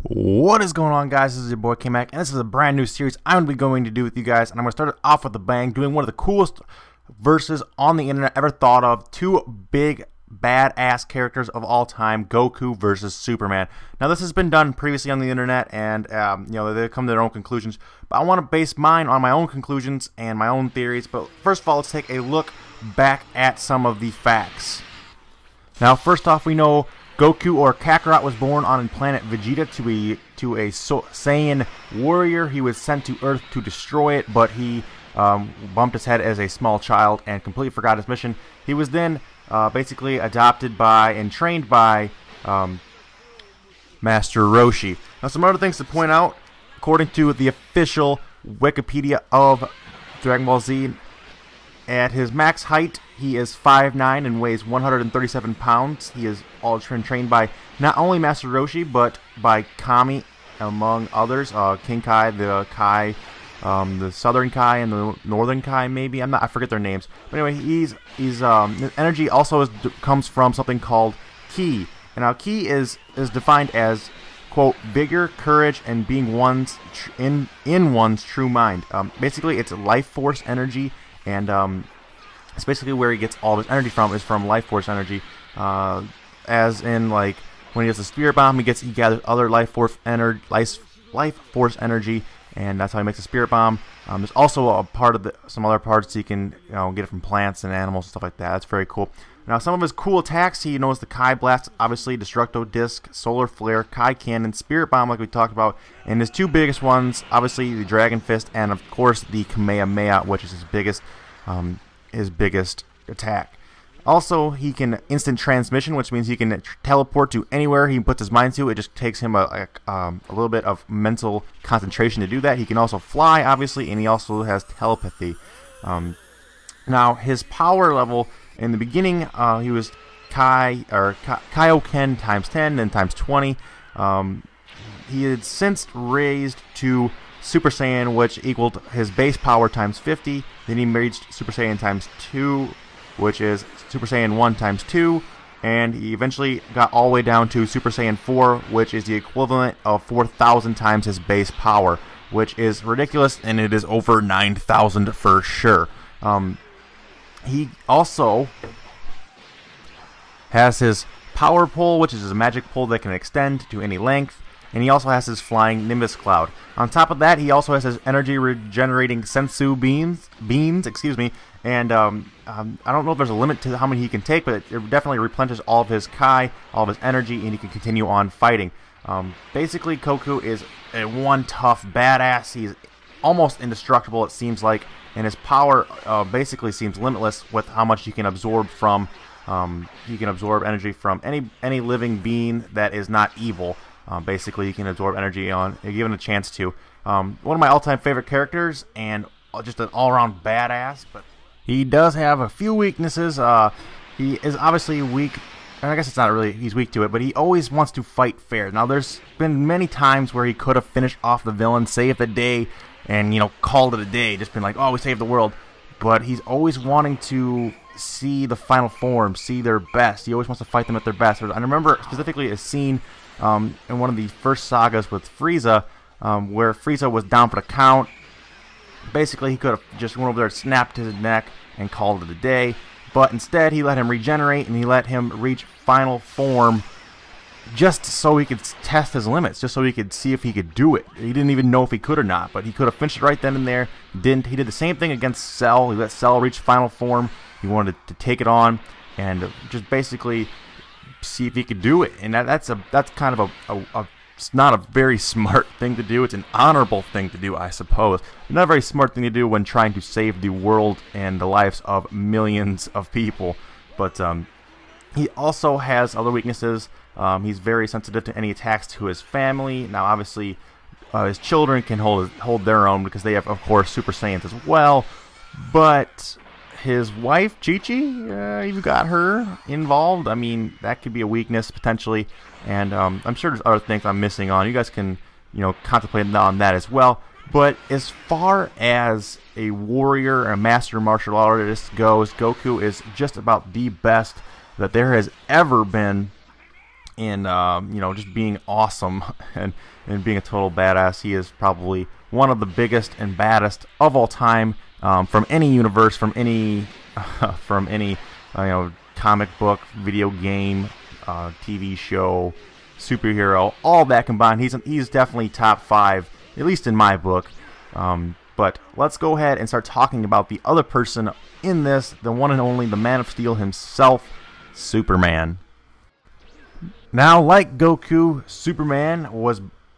What is going on, guys? This is your boy K-Mac, and this is a brand new series I'm going to be going to do with you guys, and I'm going to start it off with a bang, doing one of the coolest verses on the internet ever thought of. Two big badass characters of all time, Goku versus Superman. Now, this has been done previously on the internet, and they come to their own conclusions, but I want to base mine on my own conclusions and my own theories. But first of all, let's take a look back at some of the facts. Now, first off, we know Goku, or Kakarot, was born on planet Vegeta to a Saiyan warrior. He was sent to Earth to destroy it, but he bumped his head as a small child and completely forgot his mission. He was then basically adopted by and trained by Master Roshi. Now, some other things to point out, according to the official Wikipedia of Dragon Ball Z, at his max height, he is 5'9" and weighs 137 pounds. He is all trained by not only Master Roshi, but by Kami, among others. King Kai, the Southern Kai, and the Northern Kai, maybe. I forget their names. But anyway, his energy also comes from something called ki. And now, ki is defined as, quote, vigor, courage, and being in one's true mind. Basically, it's life force energy. And it's basically where he gets all of his energy from, is from life force energy. As in, like, when he gets the spirit bomb, he gathers other life force energy, and that's how he makes a spirit bomb. There's also a part of some other parts he can get it from plants and animals and stuff like that. That's very cool. Now, some of his cool attacks, he knows the Kai Blast, obviously, Destructo Disc, Solar Flare, Kai Cannon, Spirit Bomb, like we talked about, and his two biggest ones, obviously, the Dragon Fist, and of course, the Kamehameha, which is his biggest attack. Also, he can instant transmission, which means he can teleport to anywhere he puts his mind to. It just takes him a little bit of mental concentration to do that. He can also fly, obviously, and he also has telepathy. Now, his power level, in the beginning, he was Kaioken times 10, then times 20. He had since raised to Super Saiyan, which equaled his base power times 50. Then he reached Super Saiyan times 2, which is Super Saiyan 1 times 2. And he eventually got all the way down to Super Saiyan 4, which is the equivalent of 4,000 times his base power, which is ridiculous, and it is over 9,000 for sure. He also has his power pole, which is a magic pole that can extend to any length, and he also has his flying Nimbus Cloud. On top of that, he also has his energy regenerating Sensu beams, and I don't know if there's a limit to how many he can take, but it definitely replenishes all of his Kai, all of his energy, and he can continue on fighting. Basically, Goku is a one tough badass. He's almost indestructible, it seems like, and his power basically seems limitless with how much he can absorb from. He can absorb energy from any living being that is not evil. Basically, he can absorb energy given a chance to. One of my all-time favorite characters, and just an all-around badass. But he does have a few weaknesses. He is obviously weak. And I guess it's not really he's weak to it, but he always wants to fight fair. Now, there's been many times where he could have finished off the villain, saved the day, and called it a day, just been like, oh, we saved the world. But he's always wanting to see the final form, see their best. He always wants to fight them at their best. I remember specifically a scene in one of the first sagas with Frieza, where Frieza was down for the count. Basically, he could have just went over there, snapped his neck, and called it a day. But instead, he let him regenerate, and he let him reach final form just so he could test his limits, just so he could see if he could do it. He didn't even know if he could or not, but he could have finished it right then and there. Didn't. He did the same thing against Cell. He let Cell reach final form. He wanted to take it on and just basically see if he could do it. And that's kind of it's not a very smart thing to do. It's an honorable thing to do, I suppose. Not a very smart thing to do when trying to save the world and the lives of millions of people. But he also has other weaknesses. He's very sensitive to any attacks to his family. Now, obviously, his children can hold their own because they have, of course, Super Saiyans as well. But his wife, Chi-Chi, you've got her involved. I mean, that could be a weakness potentially. And I'm sure there's other things I'm missing on. You guys can, contemplate on that as well. But as far as a warrior, a master martial artist goes, Goku is just about the best that there has ever been in just being awesome and being a total badass. He is probably one of the biggest and baddest of all time, from any universe, from any comic book, video game, TV show, superhero, all that combined. He's definitely top 5, at least in my book. But let's go ahead and start talking about the other person in this, the one and only, the Man of Steel himself, Superman. Now, like Goku, Superman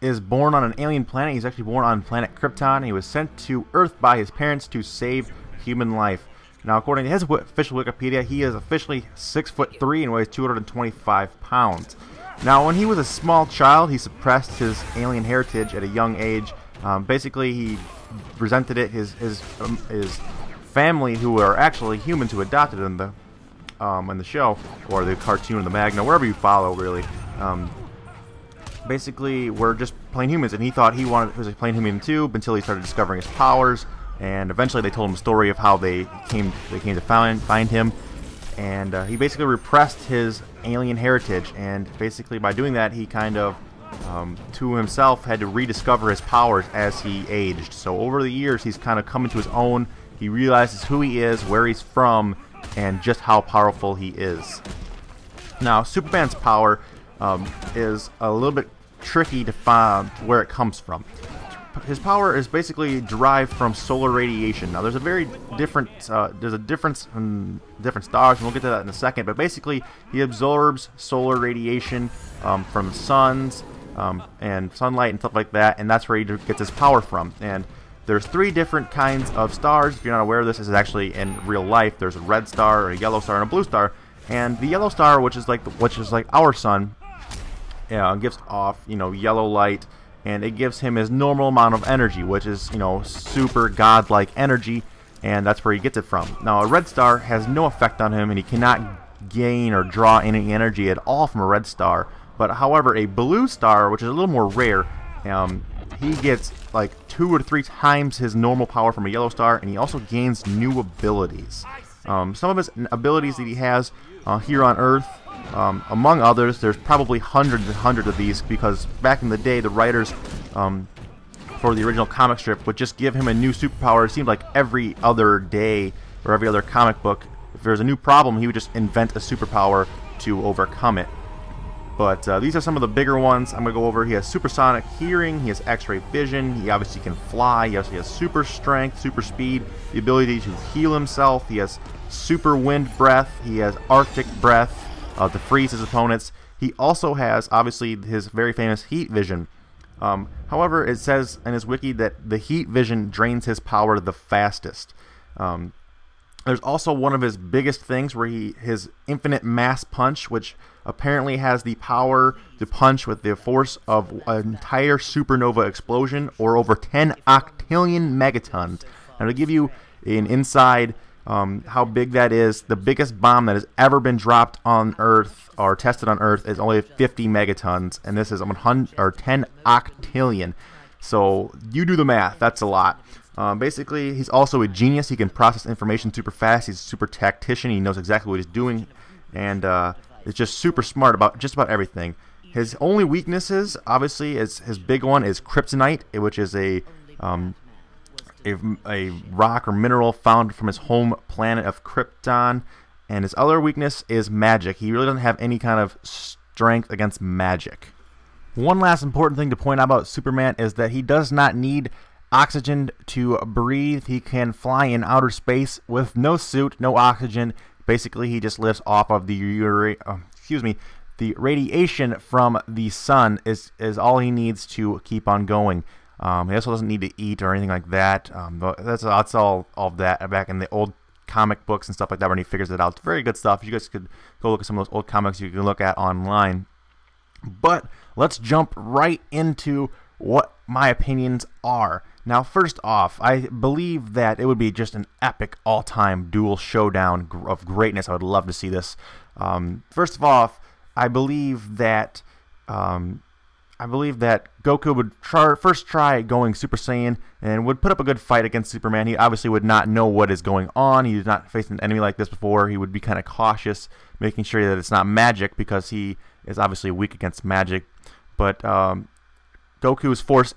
is born on an alien planet. He's actually born on planet Krypton. He was sent to Earth by his parents to save human life. Now, according to his official Wikipedia, he is officially 6'3" and weighs 225 pounds. Now, when he was a small child, he suppressed his alien heritage at a young age. Basically, he resented it. His family, who are actually humans who adopted him, in the show, or the cartoon, or the manga, wherever you follow, really, basically were just plain humans, and he thought he was a plain human too, until he started discovering his powers, and eventually they told him a story of how they came to find him, and he basically repressed his alien heritage, and basically by doing that, he kind of, to himself, had to rediscover his powers as he aged. So over the years, he's kind of come into his own. He realizes who he is, where he's from, and just how powerful he is. Now, Superman's power is a little bit tricky to find where it comes from. His power is basically derived from solar radiation. Now, there's a difference in different stars, and we'll get to that in a second. But basically, he absorbs solar radiation from suns and sunlight and stuff like that, and that's where he gets his power from. And there's 3 different kinds of stars. If you're not aware of this is actually in real life. There's a red star, a yellow star, and a blue star. And the yellow star, which is like our sun, gives off yellow light, and it gives him his normal amount of energy, which is super godlike energy, and that's where he gets it from. Now, a red star has no effect on him, and he cannot gain or draw any energy at all from a red star. But however, a blue star, which is a little more rare, he gets like 2 or 3 times his normal power from a yellow star, and he also gains new abilities. Some of his abilities that he has here on Earth, among others, there's probably hundreds and hundreds of these, because back in the day, the writers for the original comic strip would just give him a new superpower. It seemed like every other day or every other comic book, if there was a new problem, he would just invent a superpower to overcome it. But these are some of the bigger ones I'm going to go over. He has supersonic hearing, he has x-ray vision, he obviously can fly, he has super strength, super speed, the ability to heal himself, he has super wind breath, he has arctic breath to freeze his opponents. He also has, obviously, his very famous heat vision. However, it says in his wiki that the heat vision drains his power the fastest. There's also one of his biggest things where his infinite mass punch, which apparently has the power to punch with the force of an entire supernova explosion, or over 10 octillion megatons. Now, to give you an inside how big that is, the biggest bomb that has ever been dropped on Earth or tested on Earth is only 50 megatons, and this is 10 octillion. So you do the math. That's a lot. Basically, he's also a genius. He can process information super fast. He's a super tactician. He knows exactly what he's doing, and is just super smart about just about everything. His only weaknesses, obviously, his big one is kryptonite, which is a rock or mineral found from his home planet of Krypton. And his other weakness is magic. He really doesn't have any kind of strength against magic. One last important thing to point out about Superman is that he does not need oxygen to breathe. He can fly in outer space with no suit, no oxygen. Basically, he just lives off of the radiation from the sun is all he needs to keep on going. He also doesn't need to eat or anything like that. That's all of that back in the old comic books and stuff like that when he figures it out. It's very good stuff. You guys could go look at some of those old comics you can look at online. But let's jump right into what my opinions are. Now, first off, I believe that it would be just an epic all-time dual showdown of greatness. I would love to see this. First of all, I believe that Goku would first try going Super Saiyan and would put up a good fight against Superman. He obviously would not know what is going on. He has not faced an enemy like this before. He would be kind of cautious, making sure that it's not magic, because he is obviously weak against magic. But Goku's force,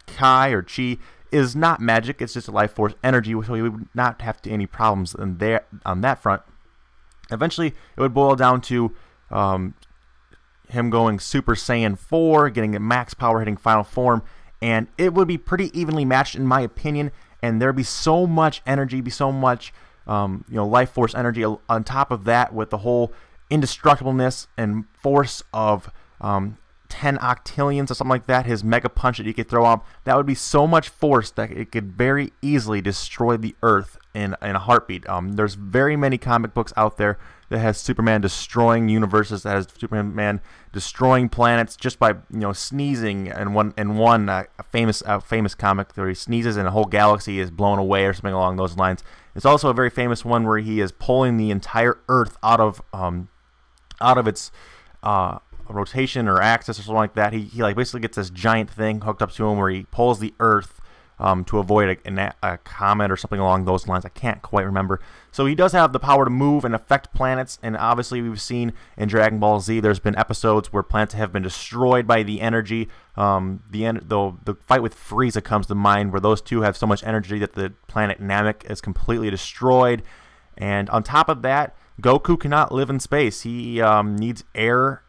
Kai or Chi, is not magic. It's just a life force energy, so he would not have any problems on that front. Eventually, it would boil down to him going Super Saiyan 4, getting a max power, hitting final form, and it would be pretty evenly matched in my opinion. And there'd be so much energy, be so much life force energy on top of that, with the whole indestructibleness and force of 10 octillions or something like that, his mega punch that he could throw up. That would be so much force that it could very easily destroy the Earth in a heartbeat. There's very many comic books out there that has Superman destroying universes, that has Superman destroying planets just by sneezing. And one famous comic where he sneezes and a whole galaxy is blown away or something along those lines. It's also a very famous one where he is pulling the entire Earth out of its rotation or axis or something like that. He like basically gets this giant thing hooked up to him where he pulls the Earth to avoid a comet or something along those lines. I can't quite remember. So he does have the power to move and affect planets, and obviously we've seen in Dragon Ball Z there's been episodes where planets have been destroyed by the energy. The fight with Frieza comes to mind, where those two have so much energy that the planet Namek is completely destroyed. And on top of that, Goku cannot live in space. He needs air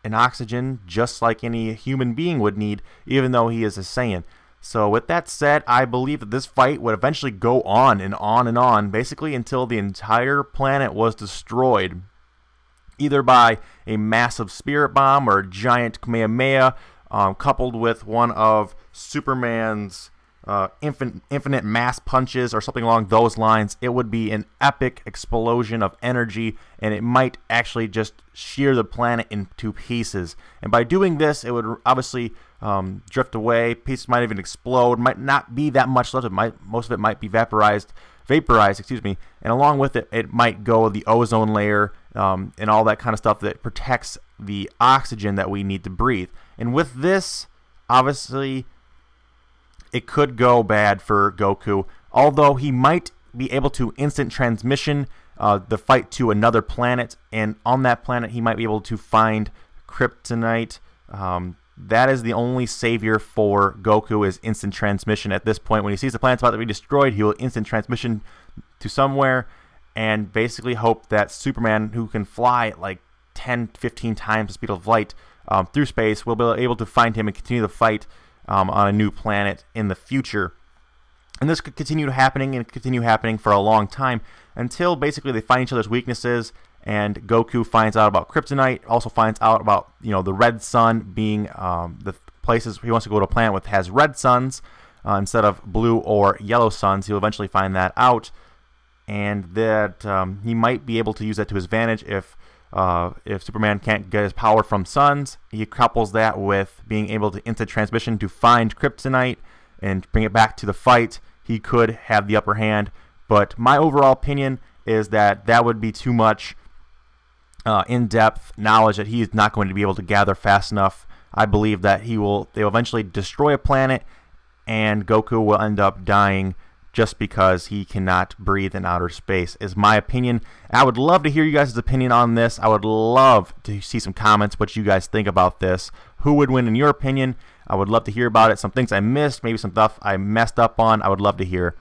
and oxygen just like any human being would need, even though he is a Saiyan. So with that said, I believe that this fight would eventually go on and on and on, basically until the entire planet was destroyed, either by a massive spirit bomb or a giant Kamehameha, coupled with one of Superman's infinite mass punches or something along those lines. It would be an epic explosion of energy, and it might actually just shear the planet into pieces. And by doing this, it would obviously drift away. Pieces might even explode. Might not be that much left. Most of it might be vaporized. Excuse me. And along with it, it might go the ozone layer and all that kind of stuff that protects the oxygen that we need to breathe. And with this, obviously, it could go bad for Goku, although he might be able to instant transmission the fight to another planet, and on that planet he might be able to find kryptonite. That is the only savior for Goku, is instant transmission at this point. When he sees the planet's about to be destroyed, he will instant transmission to somewhere and basically hope that Superman, who can fly at like 10, 15 times the speed of light through space, will be able to find him and continue the fight on a new planet in the future. And this could continue happening for a long time until basically they find each other's weaknesses, and Goku finds out about kryptonite, also finds out about the red sun being the places he wants to go to a planet with has red suns instead of blue or yellow suns. He'll eventually find that out, and that he might be able to use that to his advantage if Superman can't get his power from suns. He couples that with being able to instant transmission to find kryptonite and bring it back to the fight. He could have the upper hand, but my overall opinion is that would be too much in-depth knowledge that he is not going to be able to gather fast enough. I believe that they will eventually destroy a planet, and Goku will end up dying just because he cannot breathe in outer space, is my opinion. I would love to hear you guys' opinion on this. I would love to see some comments, what you guys think about this. Who would win in your opinion? I would love to hear about it. Some things I missed, maybe some stuff I messed up on. I would love to hear.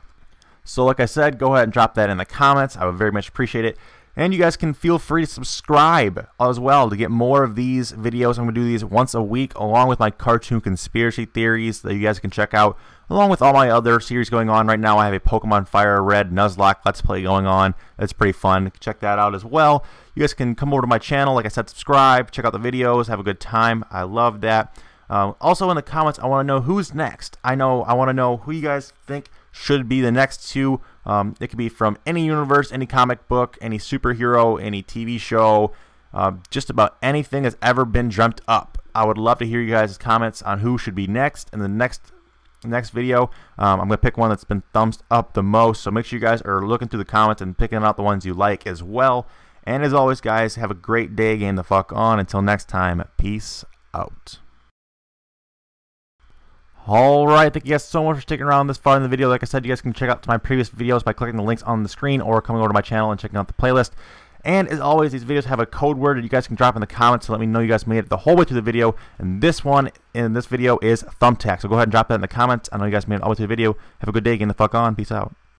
So like I said, go ahead and drop that in the comments. I would very much appreciate it. And you guys can feel free to subscribe as well to get more of these videos. I'm going to do these once a week, along with my cartoon conspiracy theories that you guys can check out, along with all my other series going on. Right now I have a Pokemon Fire Red Nuzlocke Let's Play going on. That's pretty fun. Check that out as well. You guys can come over to my channel. Like I said, subscribe, check out the videos, have a good time. I love that. Also in the comments, I want to know who's next. I want to know who you guys think should be the next two. It could be from any universe, any comic book, any superhero, any TV show, just about anything that's ever been dreamt up. I would love to hear you guys' comments on who should be next in the next video. I'm going to pick one that's been thumbs up the most, so make sure you guys are looking through the comments and picking out the ones you like as well. And as always, guys, have a great day. Game the fuck on. Until next time, peace out. Alright, thank you guys so much for sticking around this far in the video. Like I said, you guys can check out my previous videos by clicking the links on the screen or coming over to my channel and checking out the playlist. And as always, these videos have a code word that you guys can drop in the comments to let me know you guys made it the whole way through the video. And this one in this video is thumbtack. So go ahead and drop that in the comments. I know you guys made it all the way through the video. Have a good day. Getting the fuck on. Peace out.